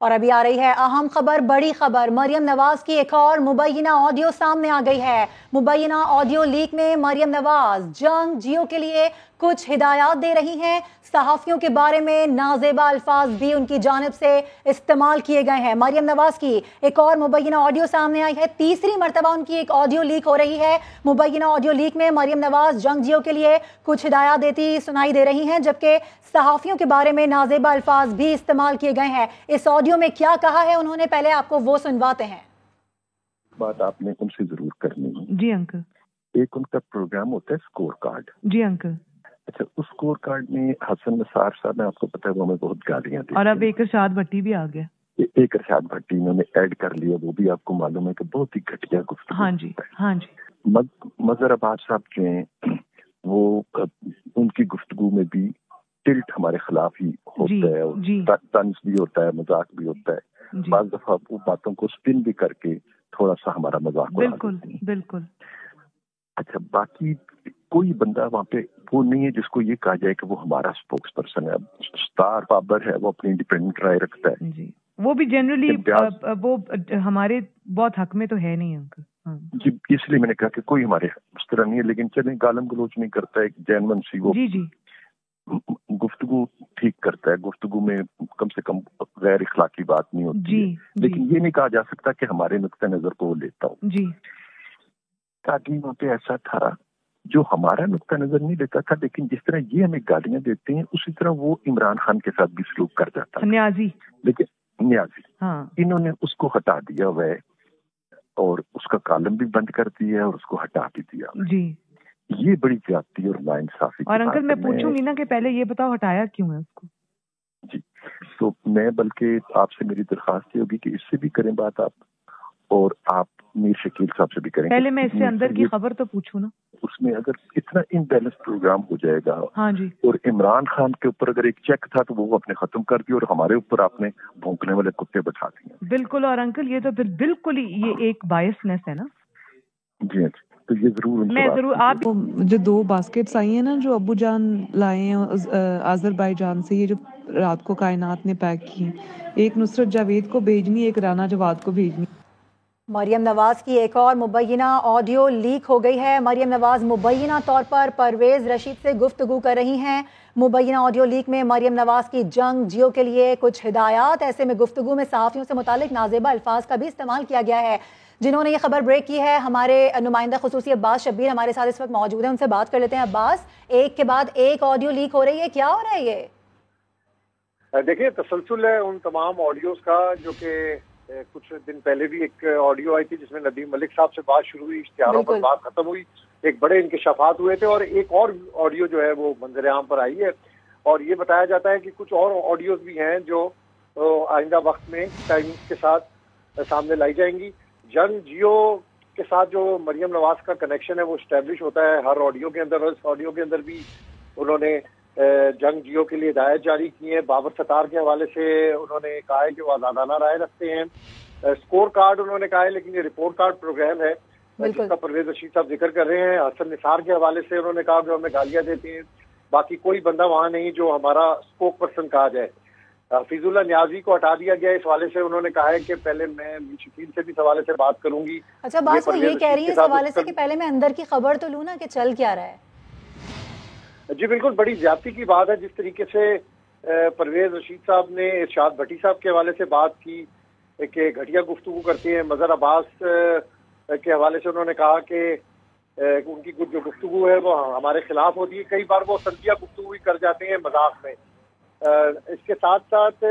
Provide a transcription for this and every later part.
اور ابھی آ رہی ہے اہم خبر، بڑی خبر، مریم نواز کی ایک اور مبینہ آڈیو سامنے آ گئی ہے۔ مبینہ آڈیو لیک میں مریم نواز جنگ جیو کے لیے کچھ ہدایات دے رہی ہیں۔ صحافیوں کے بارے میں نازیبا الفاظ بھی ان کی جانب سے استعمال کیے گئے ہیں۔ مریم نواز کی ایک اور مبینہ آڈیو سامنے آئی ہے، تیسری مرتبہ ان کی ایک آڈیو لیک ہو رہی ہے۔ مبینہ آڈیو لیک میں مریم نواز جنگ جیو کے لیے کچھ ہدایات دیتی سنائی دے رہی ہیں، جبکہ صحافیوں کے بارے میں نازیبا الفاظ بھی استعمال کیے گئے ہیں۔ اس آڈیو میں کیا کہا ہے انہوں نے، پہلے آپ کو وہ سنواتے ہیں۔ بات آپ نے ان سے ضرور کرنی ہے۔ جی انکل۔ ایک ان کا پروگرام ہوتا ہے اسکور کارڈ۔ جی انکل۔ اچھا، اس اسکور کارڈ میں حسن نثار صاحب نے، آپ کو پتا ہے وہ ہمیں بہت گالیاں دی، اور اب ایک ارشاد بھٹی بھی آ گیا۔ ایک ارشاد بھٹی انہوں نے ایڈ کر لیا، وہ بھی آپ کو معلوم ہے کہ بہت ہی گھٹیا گفتگو۔ ہاں جی ہاں جی۔ مظہر عباس صاحب جو ہیں وہ ان کی گفتگو میں بھی ٹلٹ ہمارے خلاف ہی ہوتا ہے، طنز بھی ہوتا ہے، مذاق بھی ہوتا ہے، بعض دفعہ وہ باتوں کو سپن بھی کر کے تھوڑا سا ہمارا مذاق اڑا دیتے ہیں۔ بالکل بالکل۔ اچھا، باقی کوئی بندہ وہاں پہ وہ نہیں ہے جس کو یہ کہا جائے کہ وہ ہمارا اسپوکس پرسن ہے۔ اسٹار بابر ہے، وہ اپنی انڈیپینڈنٹ رائے رکھتا ہے جی، وہ بھی جنرلی وہ ہمارے بہت حق میں تو ہے نہیں انکل۔ جی، اس لیے میں نے کہا کہ کوئی ہمارے اس طرح نہیں ہے، لیکن چلیں گالم گلوچ نہیں کرتا ہے، جینون سی وہ جی جی گفتگو ٹھیک کرتا ہے، گفتگو میں کم سے کم غیر اخلاقی بات نہیں ہوتی ہے، لیکن یہ نہیں کہا جا سکتا کہ ہمارے نقطہ نظر کو وہ لیتا ہوں۔ جی، تاکہ وہاں پہ ایسا تھا جو ہمارا نقطہ نظر نہیں لیتا تھا، لیکن جس طرح یہ ہمیں گالیاں دیتے ہیں اسی طرح وہ عمران خان کے ساتھ بھی سلوک کر جاتا ہے، نیازی۔ لیکن نیازی ہاں، انہوں نے اس کو ہٹا دیا ہوا ہے اور اس کا کالم بھی بند کر دیا اور اس کو ہٹا بھی دیا۔ جی، یہ بڑی زیادتی اور ناانصافی کی اور انکل بات میں ہے۔ پوچھوں گی نا کہ پہلے یہ بتاؤ ہٹایا کیوں ہے اس کو؟ جی، تو میں بلکہ آپ سے میری درخواست یہ ہوگی کہ اس سے بھی کریں بات آپ، اور آپ میر شکیل صاحب سے بھی کریں۔ پہلے میں اس سے اندر کی خبر تو پوچھوں نا۔ اس میں اگر اتنا امبیلنس پروگرام ہو جائے گا، ہاں جی، اور عمران خان کے اوپر اگر ایک چیک تھا تو وہ اپنے ختم کر دیا، اور ہمارے اوپر آپ نے بھونکنے والے کتے بٹھا دیے۔ بالکل، اور انکل یہ تو پھر بالکل ہی یہ ایک بائسنس ہے نا۔ جی ہاں جی، تو یہ ضرور میں ضرور آپ جو 2 باسکٹس آئی ہیں نا جو ابو جان لائے ہیں آذربائیجان سے، یہ جو رات کو کائنات نے پیک کی، ایک نصرت جاوید کو بھیجنی، ایک رانا جواد کو بھیجنی۔ مریم نواز کی ایک اور مبینہ آڈیو لیک ہو گئی ہے۔ مریم نواز مبینہ طور پر پرویز رشید سے گفتگو کر رہی ہیں۔ مبینہ آڈیو لیک میں مریم نواز کی جنگ جیو کے لیے کچھ ہدایات، ایسے میں گفتگو میں صحافیوں سے متعلق نازیبا الفاظ کا بھی استعمال کیا گیا ہے۔ جنہوں نے یہ خبر بریک کی ہے ہمارے نمائندہ خصوصی عباس شبیر ہمارے ساتھ اس وقت موجود ہیں، ان سے بات کر لیتے ہیں۔ عباس، ایک کے بعد ایک آڈیو لیک ہو رہی ہے، کیا ہو رہا ہے یہ؟ دیکھیں، تسلسل ہے ان تمام آڈیوز کا، جو کہ کچھ دن پہلے بھی ایک آڈیو آئی تھی جس میں ندیم ملک صاحب سے بات شروع ہوئی، اشتہاروں پر بات ختم ہوئی، ایک بڑے انکشافات ہوئے تھے، اور ایک اور آڈیو جو ہے وہ منظر عام پر آئی ہے، اور یہ بتایا جاتا ہے کہ کچھ اور آڈیوز بھی ہیں جو آئندہ وقت میں ٹائمنگ کے ساتھ سامنے لائی جائیں گی۔ جنگ جیو کے ساتھ جو مریم نواز کا کنیکشن ہے وہ اسٹیبلش ہوتا ہے ہر آڈیو کے اندر، اور اس آڈیو کے اندر بھی انہوں نے جنگ جیو کے لیے ہدایت جاری کی ہے۔ بابر ستار کے حوالے سے انہوں نے کہا ہے کہ وہ آزادانہ رائے رکھتے ہیں۔ اسکور کارڈ انہوں نے کہا ہے، لیکن یہ رپورٹ کارڈ پروگرام ہے جس کا پرویز رشید صاحب ذکر کر رہے ہیں۔ حسن نثار کے حوالے سے انہوں نے کہا کہ ہمیں گالیاں دیتے ہیں، باقی کوئی بندہ وہاں نہیں جو ہمارا اسپوک پرسن کہا جائے۔ حفیظ اللہ نیازی کو ہٹا دیا گیا، اس حوالے سے انہوں نے کہا ہے کہ پہلے میں شکیل سے بھی اس حوالے سے بات کروں گی۔ اچھا، بات وہ یہ کہہ رہی ہے اس حوالے سے کہ پہلے میں اندر کی خبر تو لوں نا کہ چل کیا رہا ہے۔ جی بالکل، بڑی زیادتی کی بات ہے جس طریقے سے پرویز رشید صاحب نے ارشاد بھٹی صاحب کے حوالے سے بات کی کہ گھٹیا گفتگو کرتے ہیں۔ مظہر عباس کے حوالے سے انہوں نے کہا کہ ان کی جو گفتگو ہے وہ ہمارے خلاف ہوتی ہے، کئی بار وہ سنجیدہ گفتگو بھی کر جاتے ہیں مذاق میں۔ اس کے ساتھ ساتھ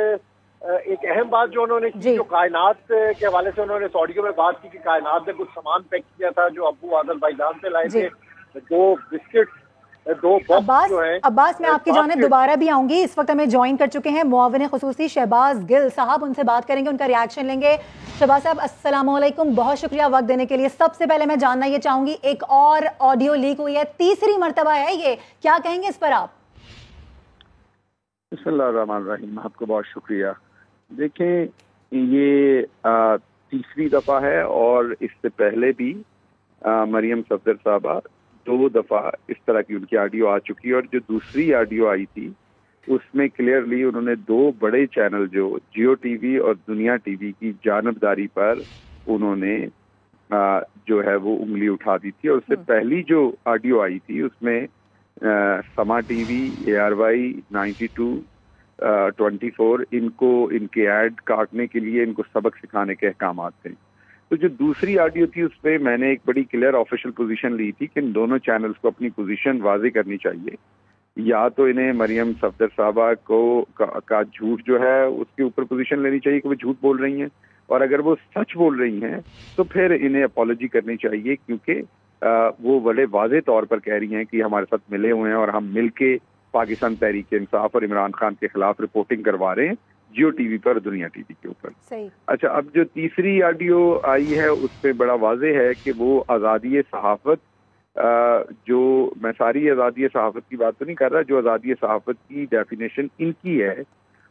ایک اہم بات جو انہوں نے کی، جو کائنات کے حوالے سے انہوں نے آڈیو میں بات کی کہ کائنات نے کچھ سامان پیک کیا تھا جو ابو آذربائیجان سے لائے تھے، 2 بسکٹ، 2 باکس جو ہیں۔ عباس، میں آپ کی جانب دوبارہ بھی آؤں گی، اس وقت ہمیں جوائن کر چکے ہیں معاون خصوصی شہباز گل صاحب، ان سے بات کریں گے، ان کا ریاکشن لیں گے۔ شہباز صاحب السلام علیکم، بہت شکریہ وقت دینے کے لیے۔ سب سے پہلے میں جاننا یہ چاہوں گی، ایک اور آڈیو لیک ہوئی ہے، تیسری مرتبہ ہے یہ، کیا کہیں گے اس پر آپ؟ بسم اللہ الرحمن الرحیم، آپ کو بہت شکریہ۔ دیکھیں، یہ تیسری دفعہ ہے، اور اس سے پہلے بھی مریم صفدر صاحبہ 2 دفعہ اس طرح کی ان کی آڈیو آ چکی ہے، اور جو دوسری آڈیو آئی تھی اس میں کلیئرلی انہوں نے 2 بڑے چینل جو جیو ٹی وی اور دنیا ٹی وی کی جانبداری پر انہوں نے جو ہے وہ انگلی اٹھا دی تھی. اور اس سے پہلی جو آڈیو آئی تھی اس میں سما ٹی وی, ARY 92, 24 ان کو ان کے ایڈ کاٹنے کے لیے ان کو سبق سکھانے کے احکامات تھے. تو جو دوسری آڈیو تھی اس پہ میں نے ایک بڑی کلیئر آفیشیل پوزیشن لی تھی کہ ان دونوں چینلز کو اپنی پوزیشن واضح کرنی چاہیے. یا تو انہیں مریم صفدر صاحبہ کا جھوٹ جو ہے اس کے اوپر پوزیشن لینی چاہیے کہ وہ جھوٹ بول رہی ہیں, اور اگر وہ سچ بول رہی ہیں تو پھر انہیں اپالوجی کرنی چاہیے, کیونکہ وہ بڑے واضح طور پر کہہ رہی ہیں کہ ہمارے ساتھ ملے ہوئے ہیں اور ہم مل کے پاکستان تحریک انصاف اور عمران خان کے خلاف رپورٹنگ کروا رہے ہیں جیو ٹی وی پر, دنیا ٹی وی کے اوپر. اچھا, اب جو تیسری آڈیو آئی ہے اس پہ بڑا واضح ہے کہ وہ آزادی صحافت, جو میں ساری آزادی صحافت کی بات تو نہیں کر رہا, جو آزادی صحافت کی ڈیفینیشن ان کی ہے,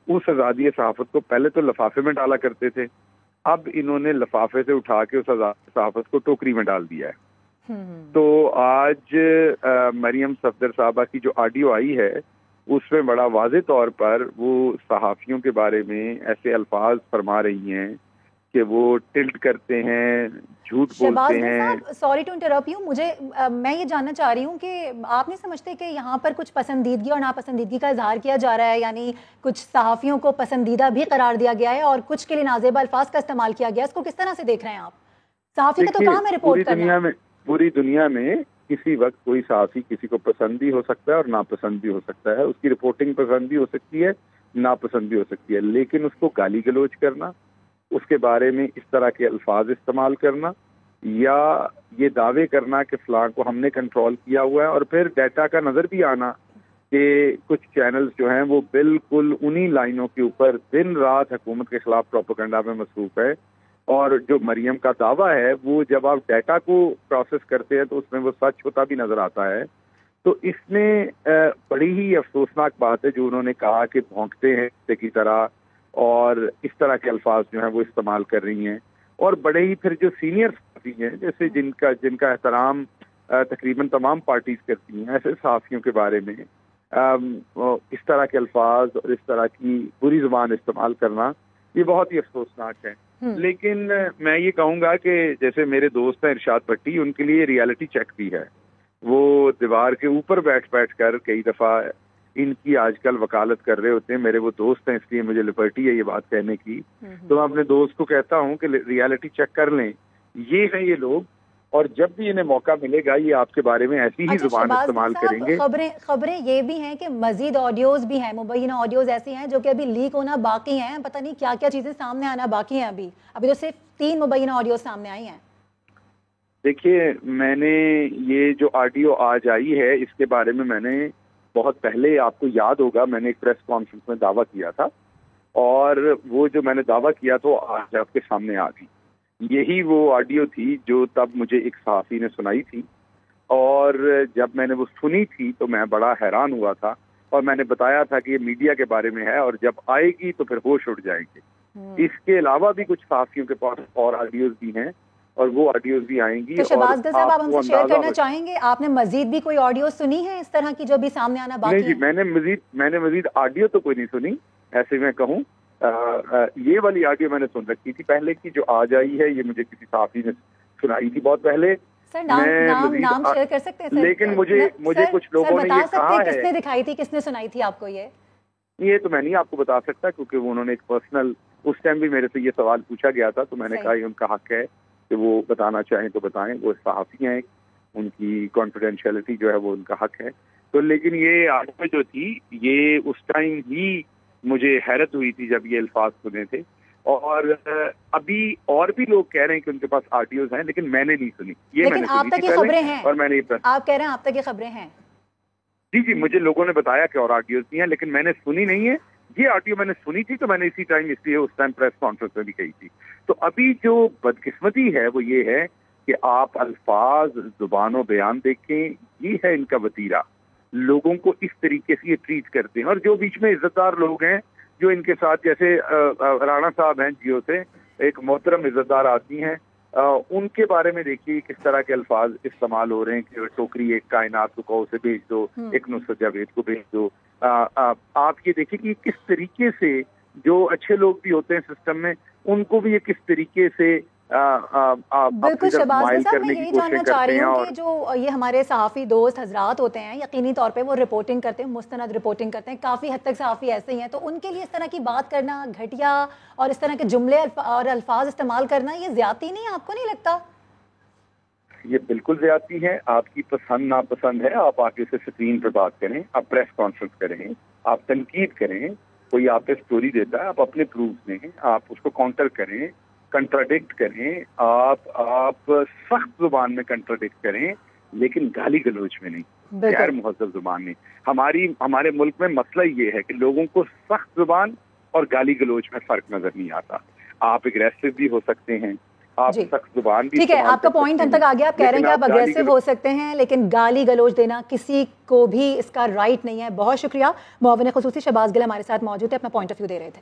اس آزادی صحافت کو پہلے تو لفافے میں ڈالا کرتے تھے, اب انہوں نے لفافے سے اٹھا کے اس آزادی صحافت کو ٹوکری میں ڈال دیا ہے. تو آج مریم صفدر صاحبہ کی جو آڈیو آئی ہے اس میں بڑا واضح طور پر وہ صحافیوں کے بارے میں ایسے الفاظ فرما رہی ہیں کہ وہ ٹلٹ کرتے ہیں, جھوٹ بولتے ہیں. سوری ٹو انٹرپٹ یو, میں یہ جاننا چاہ رہی ہوں کہ آپ نہیں سمجھتے کہ یہاں پر کچھ پسندیدگی اور ناپسندیدگی کا اظہار کیا جا رہا ہے, یعنی کچھ صحافیوں کو پسندیدہ بھی قرار دیا گیا ہے اور کچھ کے لیے نازیبا الفاظ کا استعمال کیا گیا, اس کو کس طرح سے دیکھ رہے ہیں آپ؟ صحافی کا تو کام ہے رپورٹ کرنا. پوری دنیا میں کسی وقت کوئی صحافی کسی کو پسند بھی ہو سکتا ہے اور ناپسند بھی ہو سکتا ہے, اس کی رپورٹنگ پسند بھی ہو سکتی ہے, ناپسند بھی ہو سکتی ہے, لیکن اس کو گالی گلوچ کرنا, اس کے بارے میں اس طرح کے الفاظ استعمال کرنا, یا یہ دعوے کرنا کہ فلاں کو ہم نے کنٹرول کیا ہوا ہے, اور پھر ڈیٹا کا نظر بھی آنا کہ کچھ چینلز جو ہیں وہ بالکل انہی لائنوں کے اوپر دن رات حکومت کے خلاف پروپیگنڈا میں مصروف ہے. اور جو مریم کا دعویٰ ہے وہ جب آپ ڈیٹا کو پروسیس کرتے ہیں تو اس میں وہ سچ ہوتا بھی نظر آتا ہے. تو اس میں بڑی ہی افسوسناک بات ہے جو انہوں نے کہا کہ بھونکتے ہیں کی طرح, اور اس طرح کے الفاظ جو ہیں وہ استعمال کر رہی ہیں. اور بڑے ہی پھر جو سینئر صحافی ہیں جیسے جن کا احترام تقریباً تمام پارٹیز کرتی ہیں, ایسے صحافیوں کے بارے میں اس طرح کے الفاظ اور اس طرح کی بری زبان استعمال کرنا یہ بہت ہی افسوسناک ہے. لیکن میں یہ کہوں گا کہ جیسے میرے دوست ہیں ارشاد بھٹی, ان کے لیے ریالٹی چیک بھی ہے. وہ دیوار کے اوپر بیٹھ کر کئی دفعہ ان کی آج کل وکالت کر رہے ہوتے ہیں. میرے وہ دوست ہیں, اس لیے مجھے لبرٹی ہے یہ بات کہنے کی. تو میں اپنے دوست کو کہتا ہوں کہ ریالٹی چیک کر لیں, یہ ہیں یہ لوگ, اور جب بھی انہیں موقع ملے گا یہ آپ کے بارے میں ایسی ہی زبان استعمال کریں گے. خبریں یہ بھی ہیں کہ مزید آڈیوز بھی ہیں, مبینہ آڈیوز ایسی ہیں جو کہ ابھی لیک ہونا باقی ہیں, پتہ نہیں کیا کیا چیزیں سامنے آنا باقی ہیں. ابھی تو صرف 3 مبینہ آڈیوز سامنے آئی ہیں. دیکھیے, میں نے یہ جو آڈیو آج آئی ہے اس کے بارے میں نے بہت پہلے, آپ کو یاد ہوگا میں نے ایک پریس کانفرنس میں دعویٰ کیا تھا, اور وہ جو میں نے دعویٰ کیا تو آج آپ کے سامنے آ گئی. یہی وہ آڈیو تھی جو تب مجھے ایک صحافی نے سنائی تھی, اور جب میں نے وہ سنی تھی تو میں بڑا حیران ہوا تھا, اور میں نے بتایا تھا کہ یہ میڈیا کے بارے میں ہے اور جب آئے گی تو پھر ہوش اڑ جائیں گے. اس کے علاوہ بھی کچھ صحافیوں کے پاس اور آڈیوز بھی ہیں, اور وہ آڈیوز بھی آئیں گی. تو شہباز گل صاحب, آپ ہم سے شیئر کرنا چاہیں گے, آپ نے مزید بھی کوئی آڈیو سنی ہے اس طرح کی جو بھی سامنے آنا باقی ہے؟ نہیں جی, میں نے مزید آڈیو تو کوئی نہیں سنی. ایسے میں کہوں یہ والی آڈیو میں نے سن رکھی تھی پہلے کی, جو آج آئی ہے یہ مجھے کسی صحافی نے سنائی تھی بہت پہلے. سر نام شیئر کر سکتے ہیں؟ لیکن مجھے کچھ لوگوں نے یہ کہا ہے. کس نے دکھائی تھی, کس نے سنائی تھی آپ کو یہ تو میں نہیں آپ کو بتا سکتا, کیونکہ انہوں نے ایک پرسنل, اس ٹائم بھی میرے سے یہ سوال پوچھا گیا تھا تو میں نے کہا یہ ان کا حق ہے کہ وہ بتانا چاہیں تو بتائیں, وہ صحافی ہیں, ان کی کانفیڈینشیلٹی جو ہے وہ ان کا حق ہے. تو لیکن یہ آڈیو جو تھی یہ اس ٹائم ہی مجھے حیرت ہوئی تھی جب یہ الفاظ سنے تھے, اور ابھی اور بھی لوگ کہہ رہے ہیں کہ ان کے پاس آڈیوز ہیں لیکن میں نے نہیں سنی. یہ میں نے سنی تھی پہلے, اور میں نے آپ کہہ رہے ہیں آپ تک یہ خبریں ہیں؟ جی, مجھے لوگوں نے بتایا کہ اور آڈیوز بھی ہیں لیکن میں نے سنی نہیں ہے. یہ آڈیو میں نے سنی تھی تو میں نے اسی ٹائم اس لیے اس ٹائم پریس کانفرنس میں بھی کہی تھی. تو ابھی جو بدقسمتی ہے وہ یہ ہے کہ آپ الفاظ, زبان و بیان دیکھیں, یہ ہے ان کا وتیرہ. لوگوں کو اس طریقے سے یہ ٹریٹ کرتے ہیں, اور جو بیچ میں عزت دار لوگ ہیں جو ان کے ساتھ, جیسے رانا صاحب ہیں جیو سے, ایک محترم عزت دار آدمی ہیں, ان کے بارے میں دیکھیے کس طرح کے الفاظ استعمال ہو رہے ہیں کہ ٹوکری ایک کائنات کو اسے بھیج دو, ایک نصرت جاوید کو بھیج دو. آپ یہ دیکھیں کہ کس طریقے سے جو اچھے لوگ بھی ہوتے ہیں سسٹم میں ان کو بھی یہ کس طریقے سے بالکل شہباز صاحب میں یہی جاننا چاہ رہی ہوں کہ جو یہ ہمارے صحافی دوست حضرات ہوتے ہیں یقینی طور پہ وہ رپورٹنگ کرتے ہیں، مستند رپورٹنگ کرتے ہیں، کافی حد تک صحافی ایسے ہی ہیں، تو ان کے لیے اس طرح کی بات کرنا گھٹیا اور اس طرح کے جملے اور الفاظ استعمال کرنا یہ زیادتی نہیں، آپ کو نہیں لگتا؟ یہ بالکل زیادتی ہے. آپ کی پسند ناپسند ہے، آپ آگے سے اسکرین پہ بات کریں، آپ پریس کانفرنس کریں، آپ تنقید کریں، کوئی آپ پہ اسٹوری دیتا ہے آپ اپنے پروف دیں، آپ اس کو کاؤنٹر کریں، کنٹراڈکٹ کریں، آپ سخت زبان میں کنٹراڈکٹ کریں، لیکن گالی گلوچ میں نہیں، غیر مہذب زبان نہیں. ہمارے ملک میں مسئلہ یہ ہے کہ لوگوں کو سخت زبان اور گالی گلوچ میں فرق نظر نہیں آتا. آپ اگریسو بھی ہو سکتے ہیں، آپ سخت زبان بھی. ٹھیک ہے، آپ کا پوائنٹ ہم تک آ گیا. آپ کہہ رہے ہیں کہ آپ اگریسو ہو سکتے ہیں لیکن گالی گلوچ دینا کسی کو بھی اس کا رائٹ نہیں ہے. بہت شکریہ. معاون خصوصی شہباز گل ہمارے ساتھ موجود ہے، اپنا پوائنٹ آف ویو دے رہے تھے.